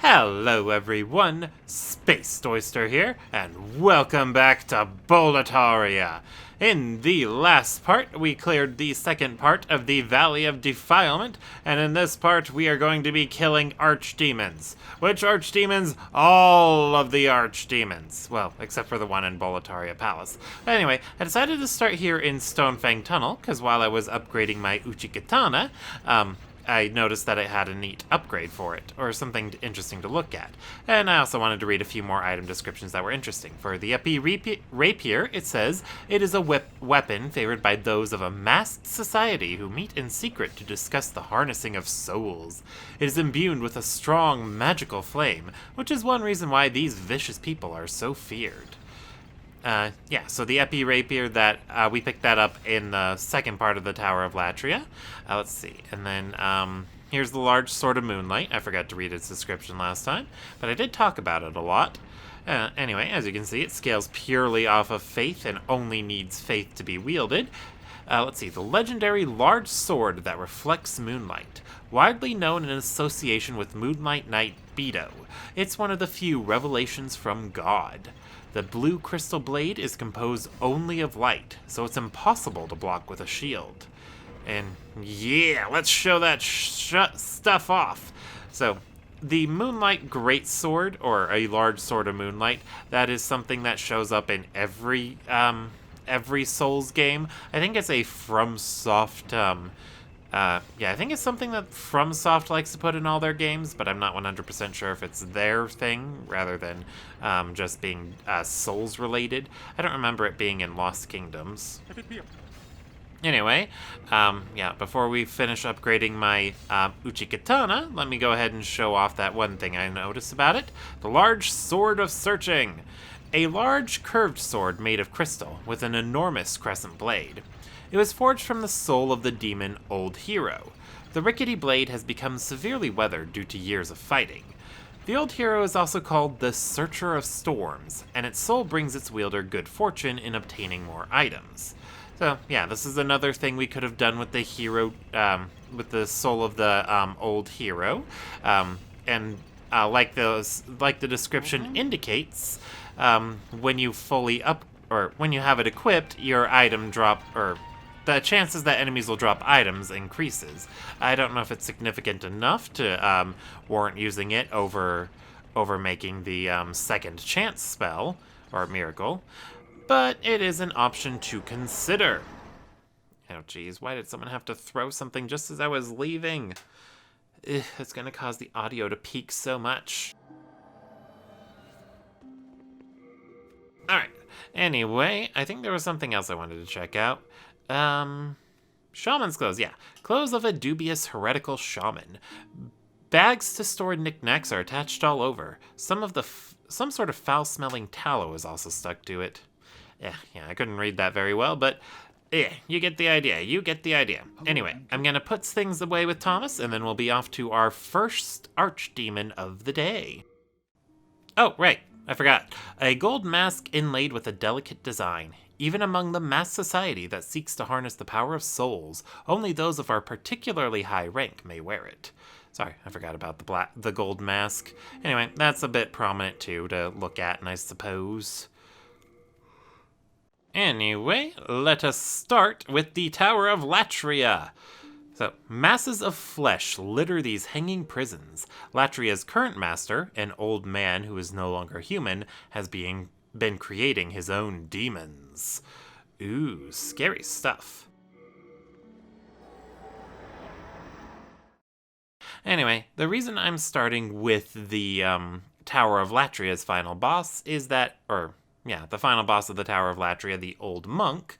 Hello everyone, Space Oyster here, and welcome back to Boletaria. In the last part, we cleared the second part of the Valley of Defilement, and in this part we are going to be killing Archdemons. Which Archdemons? All of the Archdemons. Well, except for the one in Boletaria Palace. But anyway, I decided to start here in Stonefang Tunnel, because while I was upgrading my Uchikatana, I noticed that it had a neat upgrade for it, or something interesting to look at. And I also wanted to read a few more item descriptions that were interesting. For the Epi Rapier, it says, it is a weapon favored by those of a masked society who meet in secret to discuss the harnessing of souls. It is imbued with a strong magical flame, which is one reason why these vicious people are so feared. So the Epi Rapier, that we picked that up in the second part of the Tower of Latria. Let's see. And then here's the large Sword of Moonlight. I forgot to read its description last time, but I did talk about it a lot. Anyway, as you can see, it scales purely off of faith and only needs faith to be wielded. Let's see. The legendary large sword that reflects moonlight. Widely known in association with Moonlight Knight Beto. It's one of the few revelations from God. The blue crystal blade is composed only of light, so it's impossible to block with a shield. And yeah, let's show that stuff off. So, the Moonlight Greatsword, or a large sword of moonlight, that is something that shows up in every Souls game. I think it's a FromSoft, I think it's something that FromSoft likes to put in all their games, but I'm not 100% sure if it's their thing rather than just being Souls related. I don't remember it being in Lost Kingdoms. Anyway, before we finish upgrading my Uchikatana, let me go ahead and show off that one thing I noticed about it. The large Sword of Searching. A large curved sword made of crystal with an enormous crescent blade. It was forged from the soul of the demon Old Hero. The rickety blade has become severely weathered due to years of fighting. The Old Hero is also called the Searcher of Storms, and its soul brings its wielder good fortune in obtaining more items. So, yeah, this is another thing we could have done with the hero, with the soul of the Old Hero. Like the description indicates, when you when you have it equipped, your item drop, or the chances that enemies will drop items increases. I don't know if it's significant enough to warrant using it over making the second chance spell, or miracle, but it is an option to consider. Oh geez, why did someone have to throw something just as I was leaving? It's gonna cause the audio to peak so much. Alright, anyway, I think there was something else I wanted to check out. Shamans Clothes, yeah. Clothes of a dubious heretical shaman. Bags to store knickknacks are attached all over. Some sort of foul-smelling tallow is also stuck to it. Yeah, I couldn't read that very well, but you get the idea. Anyway, I'm gonna put things away with Thomas, and then we'll be off to our first archdemon of the day. Oh, right, I forgot. A gold mask inlaid with a delicate design. Even among the mass society that seeks to harness the power of souls, only those of our particularly high rank may wear it. Sorry, I forgot about the gold mask. Anyway, that's a bit prominent too to look at, I suppose. Anyway, let us start with the Tower of Latria. So, masses of flesh litter these hanging prisons. Latria's current master, an old man who is no longer human, has been creating his own demons. Ooh, scary stuff. Anyway, the reason I'm starting with the Tower of Latria's final boss is that, the final boss of the Tower of Latria, the Old Monk,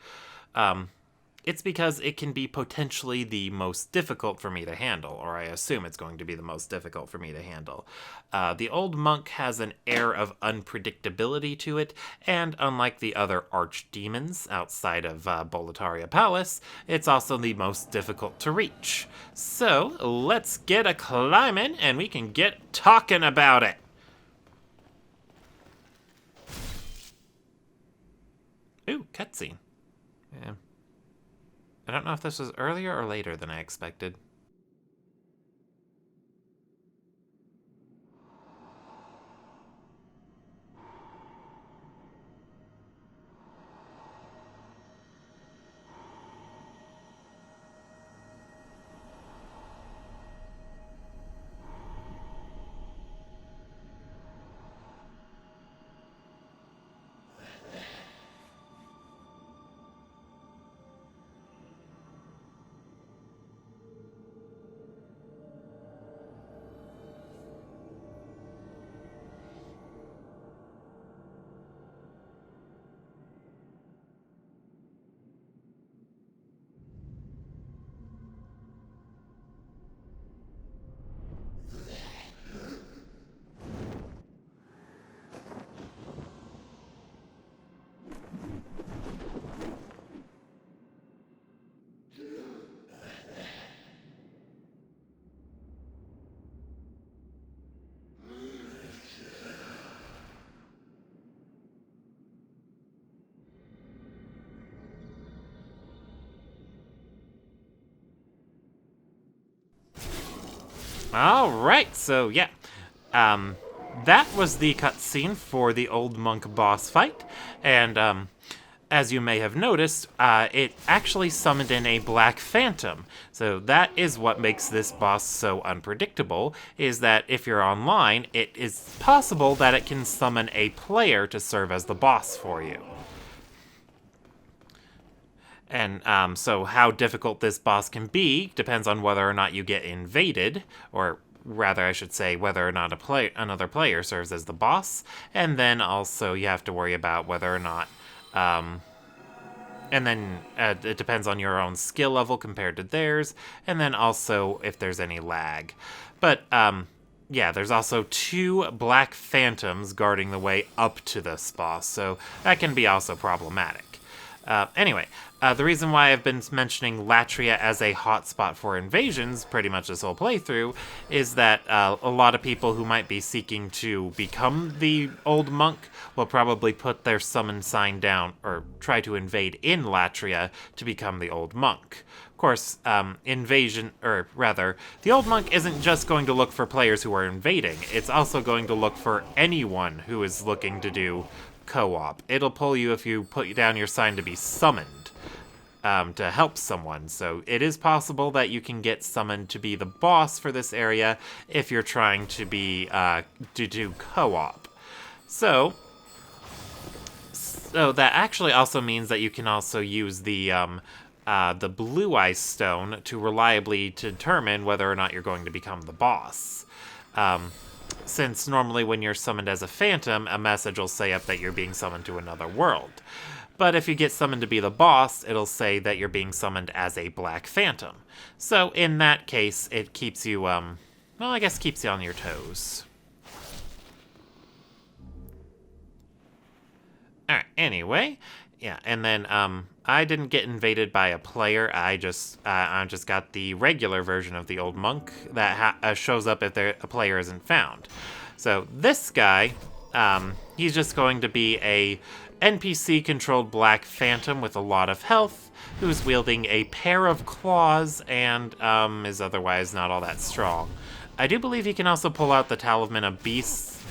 it's because it can be potentially the most difficult for me to handle, or I assume it's going to be the most difficult for me to handle. The Old Monk has an air of unpredictability to it, and unlike the other archdemons outside of Boletaria Palace, it's also the most difficult to reach. So, let's get a climbing, and we can get talking about it! Ooh, cutscene. Yeah. I don't know if this was earlier or later than I expected. Alright, so yeah. That was the cutscene for the Old Monk boss fight, and as you may have noticed, it actually summoned in a Black Phantom. So that is what makes this boss so unpredictable, is that if you're online, it is possible that it can summon a player to serve as the boss for you. And so how difficult this boss can be depends on whether or not you get invaded, or rather I should say whether or not another player serves as the boss, and then also you have to worry about whether or not and then it depends on your own skill level compared to theirs, and then also if there's any lag. But yeah, there's also 2 Black Phantoms guarding the way up to this boss, so that can be also problematic. Anyway, the reason why I've been mentioning Latria as a hotspot for invasions pretty much this whole playthrough is that a lot of people who might be seeking to become the Old Monk will probably put their summon sign down or try to invade in Latria to become the Old Monk. Of course, the Old Monk isn't just going to look for players who are invading, it's also going to look for anyone who is looking to do co-op. It'll pull you if you put down your sign to be summoned to help someone. So it is possible that you can get summoned to be the boss for this area if you're trying to be to do co-op. So that actually also means that you can also use the Blue Eye Stone to reliably determine whether or not you're going to become the boss. Since normally when you're summoned as a phantom, a message will say up that you're being summoned to another world. But if you get summoned to be the boss, it'll say that you're being summoned as a Black Phantom. So in that case, it keeps you, keeps you on your toes. Alright, anyway, yeah, and then, I didn't get invaded by a player. I just got the regular version of the Old Monk that shows up if a player isn't found. So this guy, he's just going to be a NPC-controlled Black Phantom with a lot of health, who's wielding a pair of claws and is otherwise not all that strong. I do believe he can also pull out the Talisman of Beasts,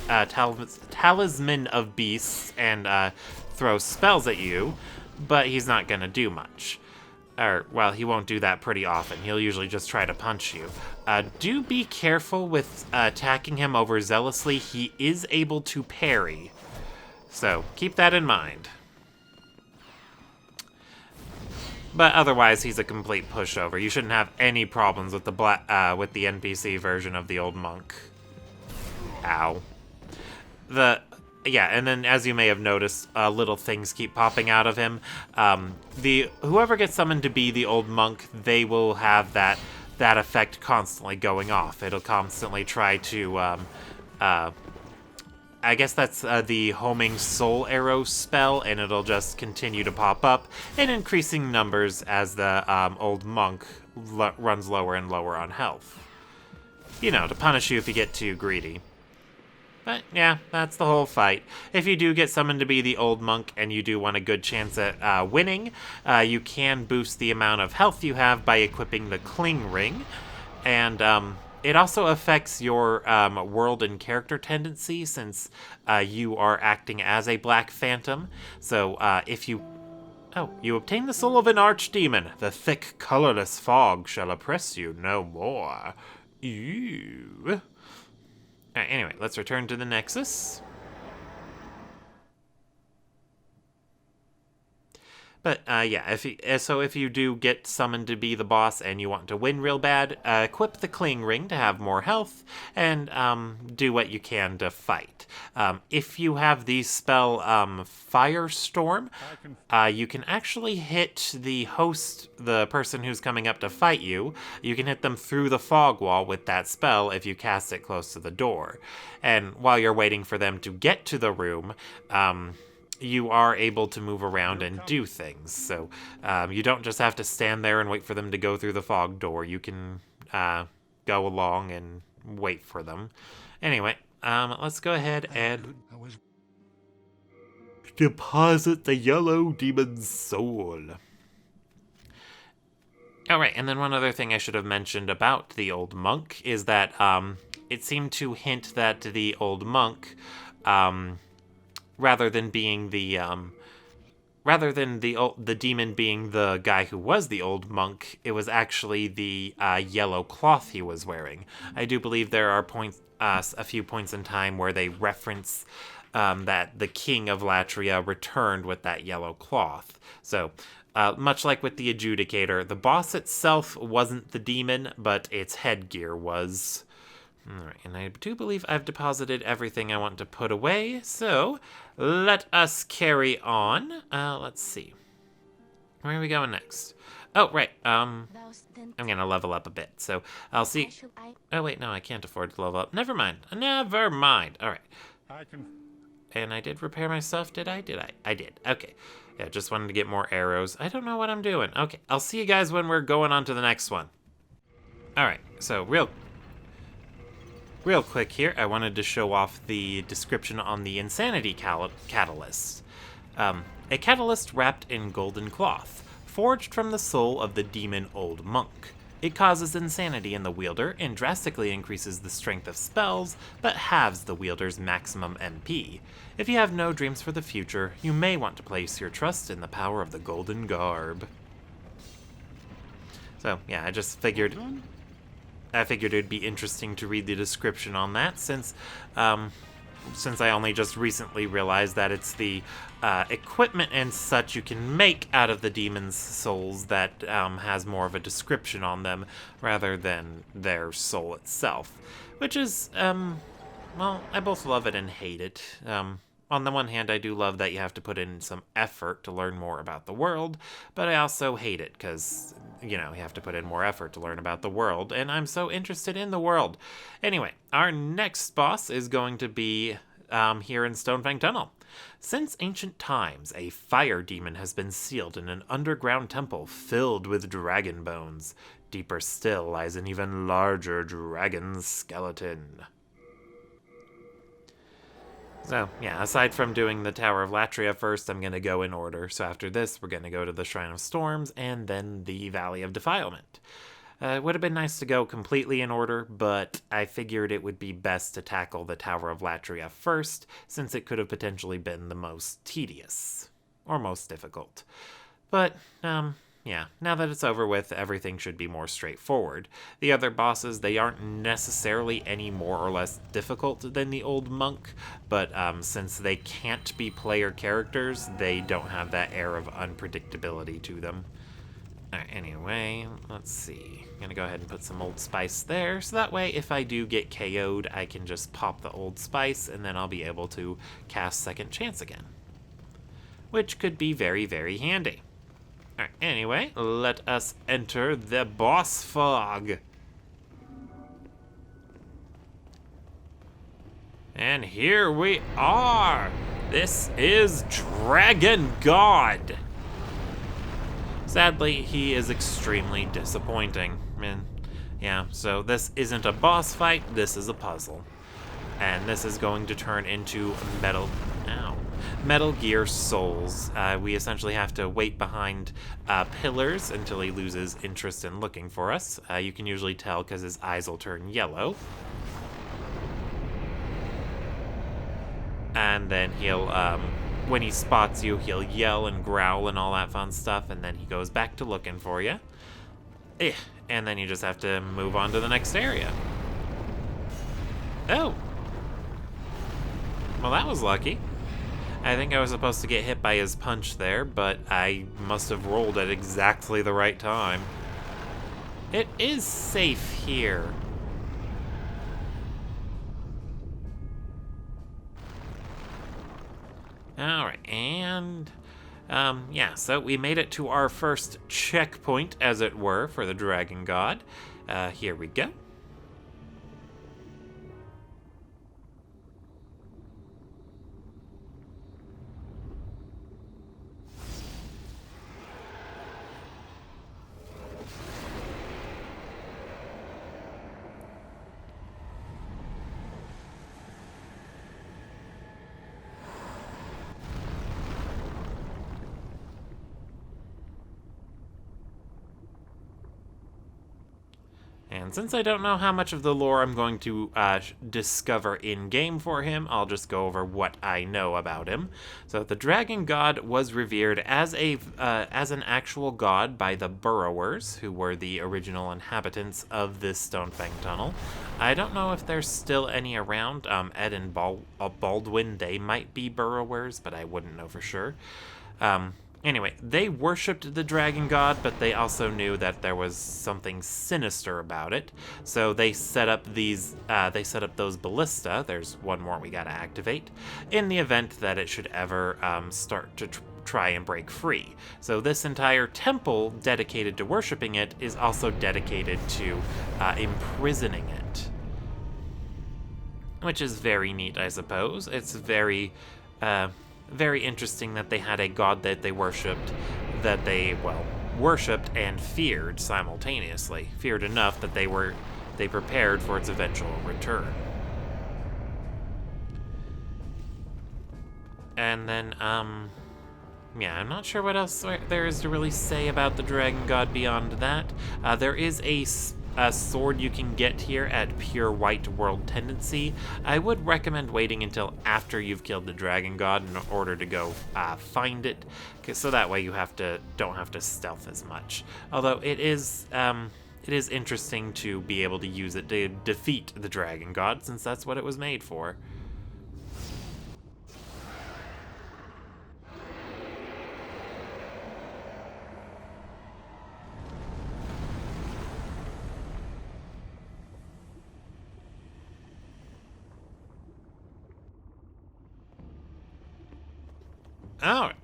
and throw spells at you, but he's not going to do much. Well, he won't do that pretty often. He'll usually just try to punch you. Do be careful with attacking him overzealously. He is able to parry, so keep that in mind. But otherwise, he's a complete pushover. You shouldn't have any problems with the NPC version of the Old Monk. Ow. Yeah, and then as you may have noticed, little things keep popping out of him. Whoever gets summoned to be the Old Monk, they will have that effect constantly going off. It'll constantly try to, I guess that's the homing soul arrow spell, and it'll just continue to pop up in increasing numbers as the Old Monk runs lower and lower on health. You know, to punish you if you get too greedy. But yeah, that's the whole fight. If you do get summoned to be the Old Monk and you do want a good chance at winning, you can boost the amount of health you have by equipping the Cling Ring. And it also affects your world and character tendency since you are acting as a Black Phantom. So if you... Oh, you obtain the soul of an Archdemon. The thick, colorless fog shall oppress you no more. Ew. Alright, anyway, let's return to the Nexus. But, yeah, if you do get summoned to be the boss and you want to win real bad, equip the Cling Ring to have more health, and do what you can to fight. If you have the spell Firestorm, you can actually hit the host, the person who's coming up to fight you. You can hit them through the fog wall with that spell if you cast it close to the door. And while you're waiting for them to get to the room, you are able to move around and do things. So you don't just have to stand there and wait for them to go through the fog door. You can go along and wait for them. Anyway, let's go ahead and deposit the yellow demon's soul. Oh, right, and then one other thing I should have mentioned about the old monk is that it seemed to hint that the old monk, rather than being the the demon being the guy who was the old monk, it was actually the yellow cloth he was wearing. I do believe there are a few points in time where they reference that the king of Latria returned with that yellow cloth. So, much like with the Adjudicator, the boss itself wasn't the demon, but its headgear was. Alright, and I do believe I've deposited everything I want to put away, so let us carry on. Let's see. Where are we going next? Oh, right, I'm gonna level up a bit, so I'll see. Oh, wait, no, I can't afford to level up. Never mind. Alright. And I did repair my stuff, did I? I did. Okay. Yeah, just wanted to get more arrows. I don't know what I'm doing. Okay, I'll see you guys when we're going on to the next one. Alright, so real quick here, I wanted to show off the description on the Insanity Catalyst. A catalyst wrapped in golden cloth, forged from the soul of the demon Old Monk. It causes insanity in the wielder and drastically increases the strength of spells, but halves the wielder's maximum MP. If you have no dreams for the future, you may want to place your trust in the power of the Golden Garb. So, yeah, I figured it'd be interesting to read the description on that, since I only just recently realized that it's the equipment and such you can make out of the demon's souls that has more of a description on them rather than their soul itself. Which is, well, I both love it and hate it. On the one hand, I do love that you have to put in some effort to learn more about the world, but I also hate it because, you have to put in more effort to learn about the world, and I'm so interested in the world. Anyway, our next boss is going to be here in Stonefang Tunnel. Since ancient times, a fire demon has been sealed in an underground temple filled with dragon bones. Deeper still lies an even larger dragon skeleton. So, yeah, aside from doing the Tower of Latria first, I'm going to go in order. So after this, we're going to go to the Shrine of Storms and then the Valley of Defilement. It would have been nice to go completely in order, but I figured it would be best to tackle the Tower of Latria first, since it could have potentially been the most tedious, or most difficult. But, yeah, now that it's over with, everything should be more straightforward. The other bosses, they aren't necessarily any more or less difficult than the old monk, but since they can't be player characters, they don't have that air of unpredictability to them. Alright, anyway, let's see. I'm gonna go ahead and put some Old Spice there, so that way if I do get KO'd, I can just pop the Old Spice, and then I'll be able to cast Second Chance again. Which could be very, very handy. Alright, anyway, let us enter the boss fog. And here we are! This is Dragon God! Sadly, he is extremely disappointing. Yeah, so this isn't a boss fight, this is a puzzle. And this is going to turn into Metal Gear Souls. We essentially have to wait behind pillars until he loses interest in looking for us. You can usually tell because his eyes will turn yellow. And then he'll, when he spots you, he'll yell and growl and all that fun stuff, and then he goes back to looking for you. And then you just have to move on to the next area. Oh! Well, that was lucky. I think I was supposed to get hit by his punch there, but I must have rolled at exactly the right time. It is safe here. Alright, and yeah, so we made it to our first checkpoint, as it were, for the Dragon God. Here we go. And since I don't know how much of the lore I'm going to discover in-game for him, I'll just go over what I know about him. So the dragon god was revered as an actual god by the Burrowers, who were the original inhabitants of this Stonefang Tunnel. I don't know if there's still any around. Ed and Baldwin, they might be Burrowers, but I wouldn't know for sure. Anyway, they worshipped the dragon god, but they also knew that there was something sinister about it. So they set up those ballista. There's one more we gotta activate in the event that it should ever start to try and break free. So this entire temple dedicated to worshipping it is also dedicated to imprisoning it, which is very neat, I suppose. It's very interesting that they had a god that they worshipped, worshipped and feared simultaneously. Feared enough that they prepared for its eventual return. And then, yeah, I'm not sure what else there is to really say about the dragon god beyond that. There is a sword you can get here at Pure White World Tendency. I would recommend waiting until after you've killed the dragon god in order to go find it, so that way you don't have to stealth as much. Although it is interesting to be able to use it to defeat the dragon god, since that's what it was made for. Alright.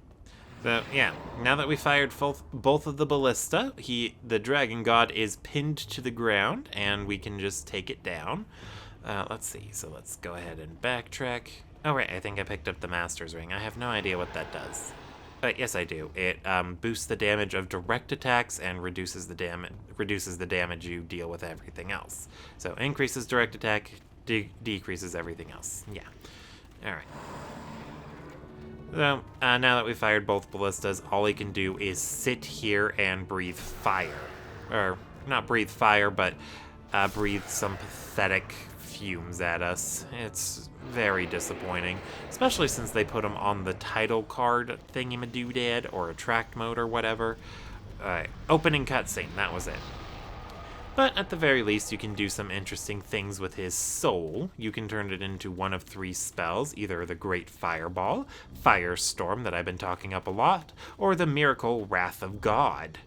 So, yeah, now that we fired both of the ballista, the dragon god is pinned to the ground, and we can just take it down. Let's see, so let's go ahead and backtrack. Oh, right, I think I picked up the Master's Ring. I have no idea what that does. But yes, I do. It boosts the damage of direct attacks and reduces the damage you deal with everything else. So, increases direct attack, decreases everything else. Yeah. Alright. So, now that we fired both ballistas, all he can do is sit here and breathe fire. Or, not breathe fire, but breathe some pathetic fumes at us. It's very disappointing, especially since they put him on the title card thingy-madoodad, or attract mode, or whatever. Opening cutscene, that was it. But at the very least, you can do some interesting things with his soul. You can turn it into one of 3 spells, either the Great Fireball, Firestorm that I've been talking up a lot, or the Miracle Wrath of God.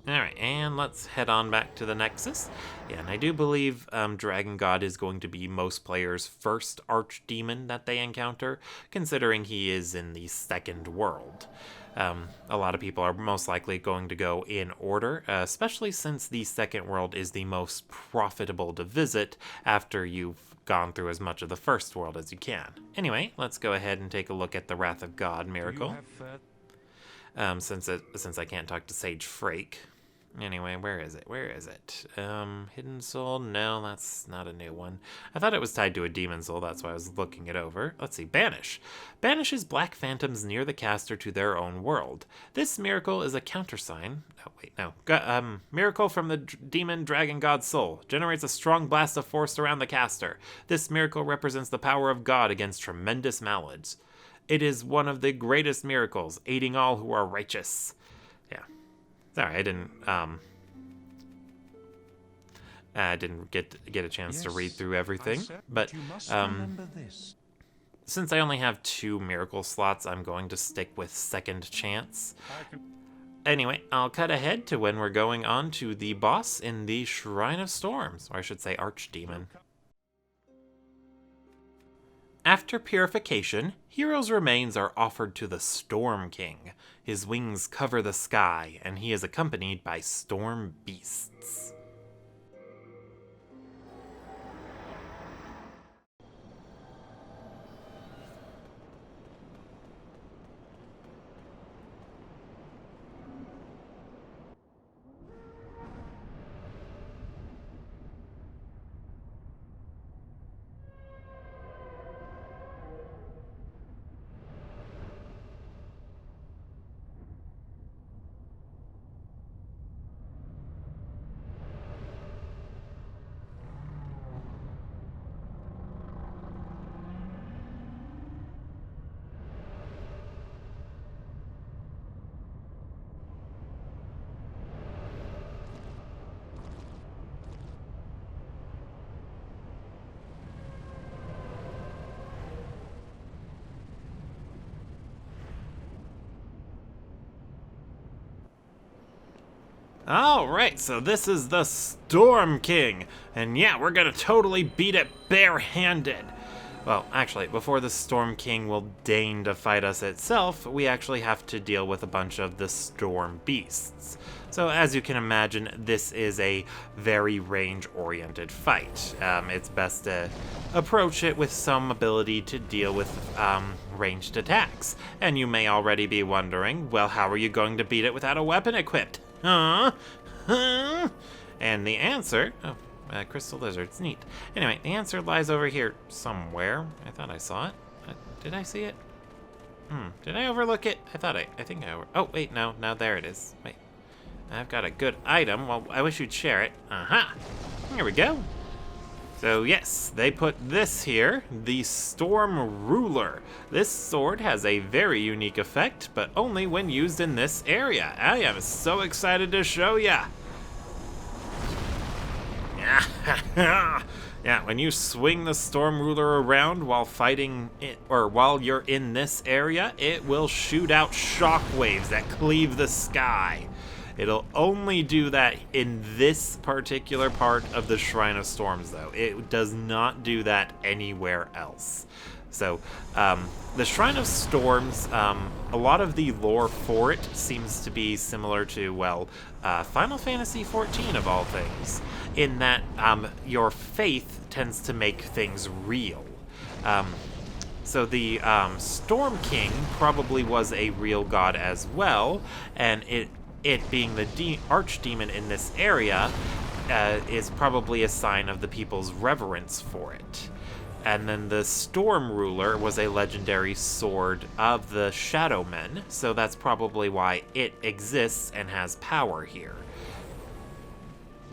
Alright, and let's head on back to the Nexus. Yeah, and I do believe Dragon God is going to be most players' first Archdemon that they encounter, considering he is in the second world. A lot of people are most likely going to go in order, especially since the second world is the most profitable to visit after you've gone through as much of the first world as you can. Anyway, let's go ahead and take a look at the Wrath of God miracle. Since I can't talk to Sage Frake. Anyway, where is it? Where is it? Hidden Soul? No, that's not a new one. I thought it was tied to a Demon Soul, that's why I was looking it over. Let's see, Banish. Banishes black phantoms near the caster to their own world. This miracle is a countersign. Oh, wait, no. Miracle from the Demon Dragon God's soul. Generates a strong blast of force around the caster. This miracle represents the power of God against tremendous maladies. It is one of the greatest miracles, aiding all who are righteous. Yeah. Sorry, I didn't get a chance to read through everything, but since I only have 2 miracle slots, I'm going to stick with Second Chance. Anyway, I'll cut ahead to when we're going on to the boss in the Shrine of Storms, or I should say Archdemon. After purification, Hero's remains are offered to the Storm King. His wings cover the sky, and he is accompanied by storm beasts. Alright, so this is the Storm King, and yeah, we're gonna totally beat it barehanded. Well, actually, before the Storm King will deign to fight us itself, we actually have to deal with a bunch of the Storm Beasts. So as you can imagine, this is a very range-oriented fight. It's best to approach it with some ability to deal with ranged attacks. And you may already be wondering, well, how are you going to beat it without a weapon equipped? Huh? And the answer... crystal lizards, neat. Anyway, the answer lies over here somewhere. I thought I saw it. Did I see it? Did I overlook it? I think I oh, wait, no, there it is. Wait, I've got a good item. Well, I wish you'd share it. Here we go. So yes, they put this here, the Storm Ruler. This sword has a very unique effect, but only when used in this area. I am so excited to show ya. Yeah, when you swing the Storm Ruler around while fighting it, or while you're in this area, it will shoot out shockwaves that cleave the sky. It'll only do that in this particular part of the Shrine of Storms, though. It does not do that anywhere else. So, the Shrine of Storms, a lot of the lore for it seems to be similar to, well, Final Fantasy XIV of all things, in that your faith tends to make things real. So the Storm King probably was a real god as well, and it being the archdemon in this area is probably a sign of the people's reverence for it. And then the Storm Ruler was a legendary sword of the Shadow Men, so that's probably why it exists and has power here.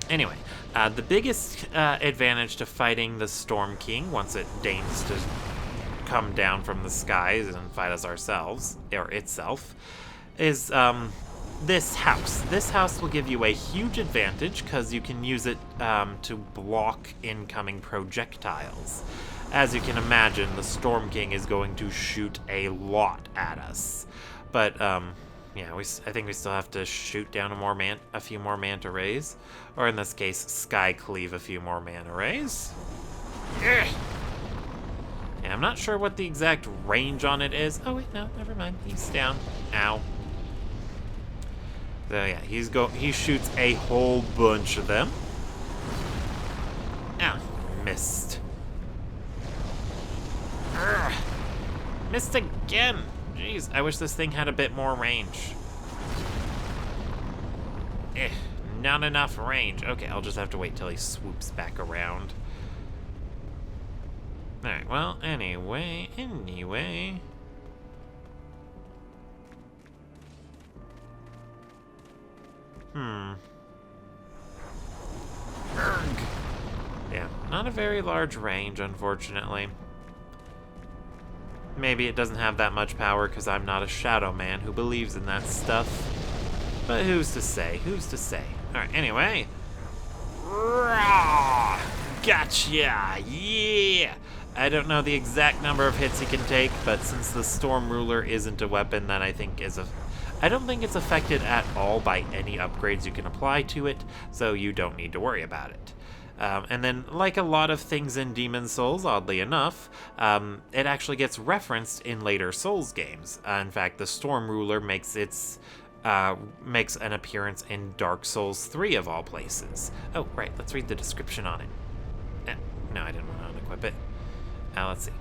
Anyway, the biggest advantage to fighting the Storm King, once it deigns to come down from the skies and fight us ourselves, or itself, is this house. This house will give you a huge advantage because you can use it to block incoming projectiles. As you can imagine, the Storm King is going to shoot a lot at us. But, yeah, I think we still have to shoot down a few more manta rays. Or in this case, sky cleave a few more manta rays. Yeah, I'm not sure what the exact range on it is. Oh, wait, no, never mind. He's down. Ow. So, yeah, he shoots a whole bunch of them. Ah, missed. Urgh. Missed again. Jeez, I wish this thing had a bit more range. Not enough range. Okay, I'll just have to wait till he swoops back around. Alright, well, anyway. Urgh. Yeah, not a very large range, unfortunately. Maybe it doesn't have that much power because I'm not a shadow man who believes in that stuff. But who's to say? Alright, anyway. Rawr! Gotcha! Yeah! I don't know the exact number of hits he can take, but since the Storm Ruler isn't a weapon that I don't think it's affected at all by any upgrades you can apply to it, so you don't need to worry about it. And then, like a lot of things in Demon Souls, oddly enough, it actually gets referenced in later Souls games. In fact, the Storm Ruler makes an appearance in Dark Souls 3 of all places. Oh, right, let's read the description on it. No, I didn't want to unequip it. Let's see.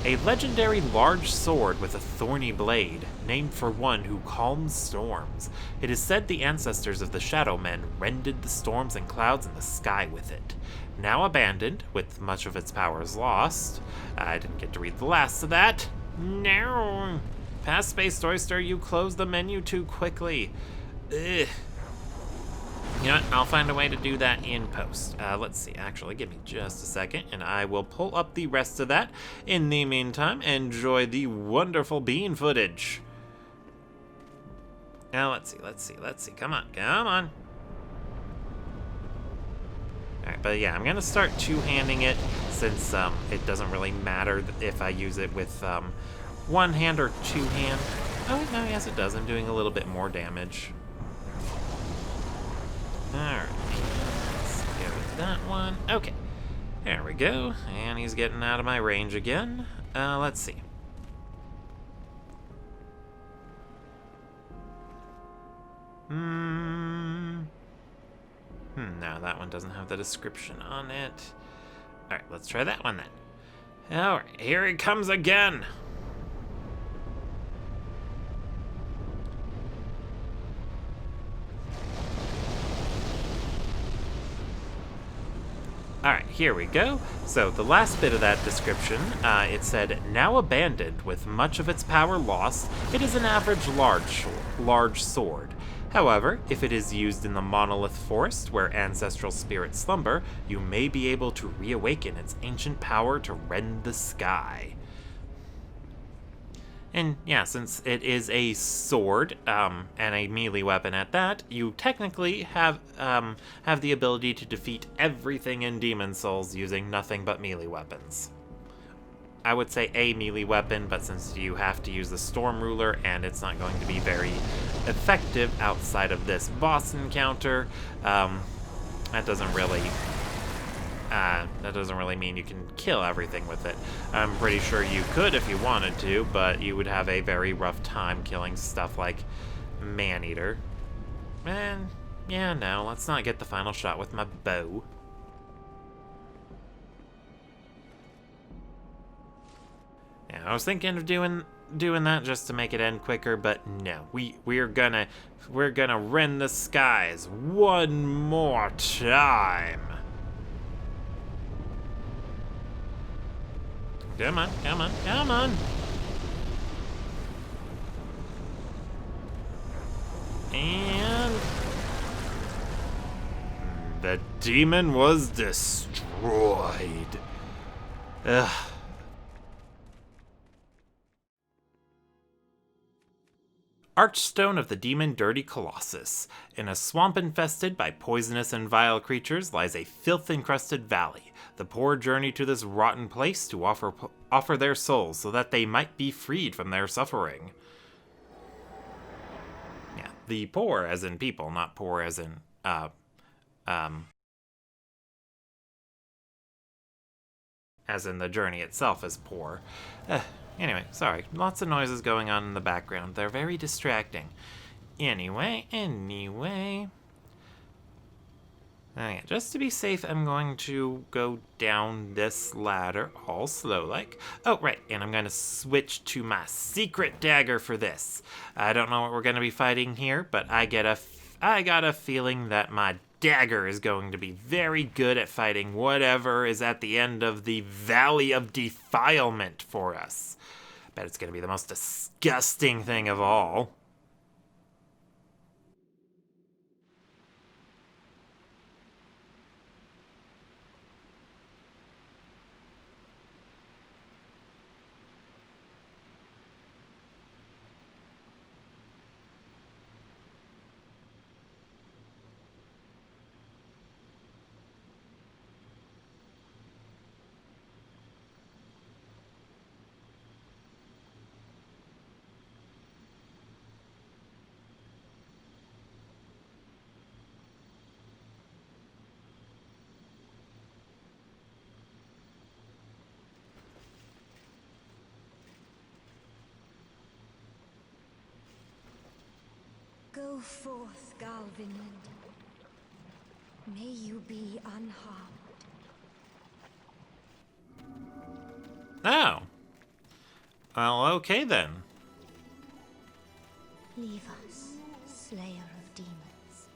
A legendary large sword with a thorny blade, named for one who calms storms. It is said the ancestors of the Shadow Men rended the storms and clouds in the sky with it. Now abandoned, with much of its powers lost. I didn't get to read the last of that. No. Past Space Oyster, you closed the menu too quickly. Ugh. You know what? I'll find a way to do that in post. Let's see. Actually, give me just a second, and I will pull up the rest of that. In the meantime, enjoy the wonderful bean footage. Now, let's see. Come on. Alright, but yeah, I'm going to start two-handing it, since it doesn't really matter if I use it with one hand or two hand. Oh, no, yes, it does. I'm doing a little bit more damage. Alright, let's go with that one. Okay, there we go. And he's getting out of my range again. Let's see. No, that one doesn't have the description on it. Alright, let's try that one then. Alright, here he comes again. Alright, here we go. So, the last bit of that description, it said, now abandoned, with much of its power lost, it is an average large sword. However, if it is used in the monolith forest, where ancestral spirits slumber, you may be able to reawaken its ancient power to rend the sky. And yeah, since it is a sword, and a melee weapon at that, you technically have the ability to defeat everything in Demon Souls using nothing but melee weapons. I would say a melee weapon, but since you have to use the Storm Ruler, and it's not going to be very effective outside of this boss encounter, that doesn't really mean you can kill everything with it. I'm pretty sure you could if you wanted to, but you would have a very rough time killing stuff like Maneater. And yeah, no, let's not get the final shot with my bow. Yeah, I was thinking of doing that just to make it end quicker, but no, we're gonna rend the skies one more time. Come on, come on, come on! And the demon was destroyed. Ugh. Archstone of the Demon Dirty Colossus. In a swamp infested by poisonous and vile creatures lies a filth-encrusted valley. The poor journey to this rotten place to offer their souls so that they might be freed from their suffering. Yeah, the poor as in people, not poor as in, as in the journey itself is poor. Anyway, sorry, lots of noises going on in the background. They're very distracting. Anyway. Okay, just to be safe, I'm going to go down this ladder all slow-like. Oh, right, and I'm going to switch to my secret dagger for this. I don't know what we're going to be fighting here, but I got a feeling that my dagger is going to be very good at fighting whatever is at the end of the Valley of Defilement for us. Bet it's going to be the most disgusting thing of all. Go forth, Galvinland. May you be unharmed. Oh. Well, okay then. Leave us, Slayer of Demons.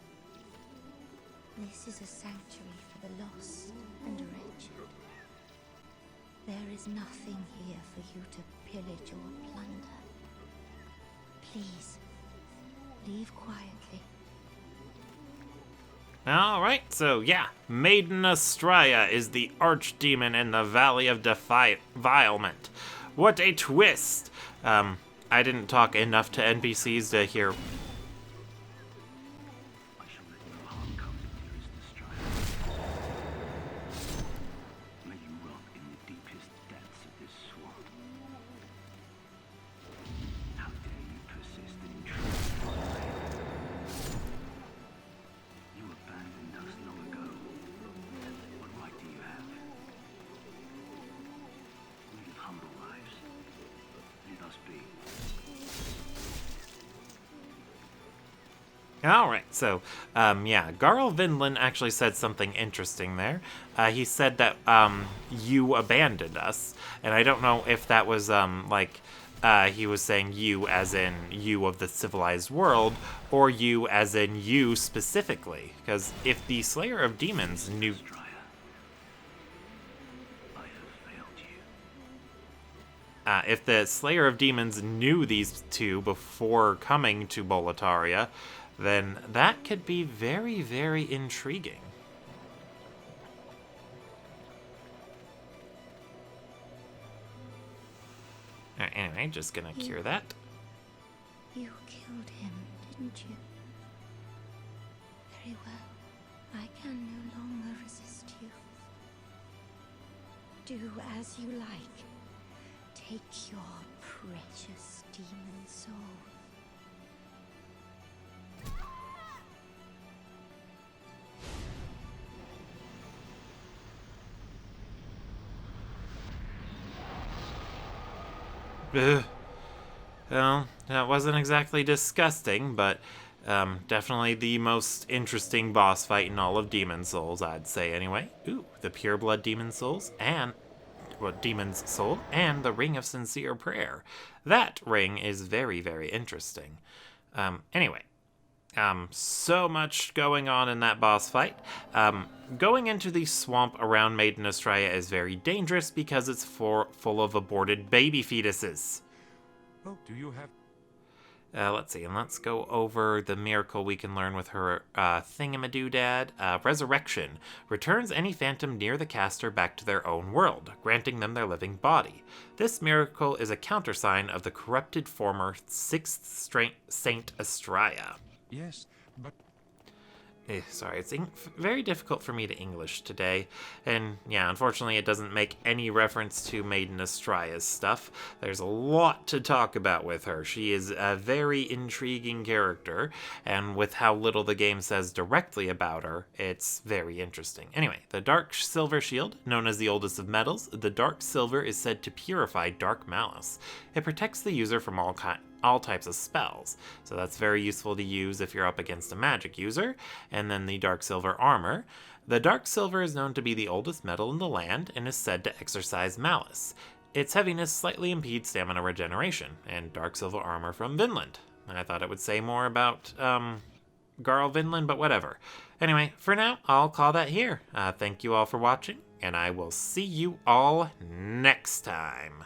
This is a sanctuary for the lost and wretched. There is nothing here for you to pillage or plunder. Please, leave quietly. Alright, so yeah, Maiden Astraea is the archdemon in the Valley of Defilement. What a twist! I didn't talk enough to NPCs to hear. All right, so, yeah, Garl Vinland actually said something interesting there. He said that, you abandoned us, and I don't know if that was, he was saying you as in you of the civilized world, or you as in you specifically, because if the Slayer of Demons knew... if the Slayer of Demons knew these two before coming to Boletaria, then that could be very, very intriguing. Alright, anyway, just gonna cure that. You killed him, didn't you? Very well. I can no longer resist you. Do as you like. Take your precious demon soul. Ugh. Well, that wasn't exactly disgusting, but definitely the most interesting boss fight in all of Demon Souls, I'd say anyway. Ooh, the Pure Blood Demon Souls and... well, Demon's Soul and the Ring of Sincere Prayer. That ring is very, very interesting. Anyway, so much going on in that boss fight. Going into the swamp around Maiden Estrella is very dangerous because it's full of aborted baby fetuses. Oh, do you have... Let's see, and let's go over the miracle we can learn with her thingamadoodad. Resurrection. Returns any phantom near the caster back to their own world, granting them their living body. This miracle is a countersign of the corrupted former 6th Saint Estrella. Yes, but... Sorry, it's very difficult for me to English today, and yeah, unfortunately it doesn't make any reference to Maiden Estrella's stuff. There's a lot to talk about with her. She is a very intriguing character, and with how little the game says directly about her, it's very interesting. Anyway, the Dark Silver Shield, known as the oldest of metals, the Dark Silver is said to purify dark malice. It protects the user from all types of spells, so that's very useful to use if you're up against a magic user. And then the Dark Silver Armor. The Dark Silver is known to be the oldest metal in the land and is said to exercise malice. Its heaviness slightly impedes stamina regeneration, and Dark Silver Armor from Vinland. I thought it would say more about Garl Vinland, but whatever. Anyway, for now, I'll call that here. Thank you all for watching, and I will see you all next time.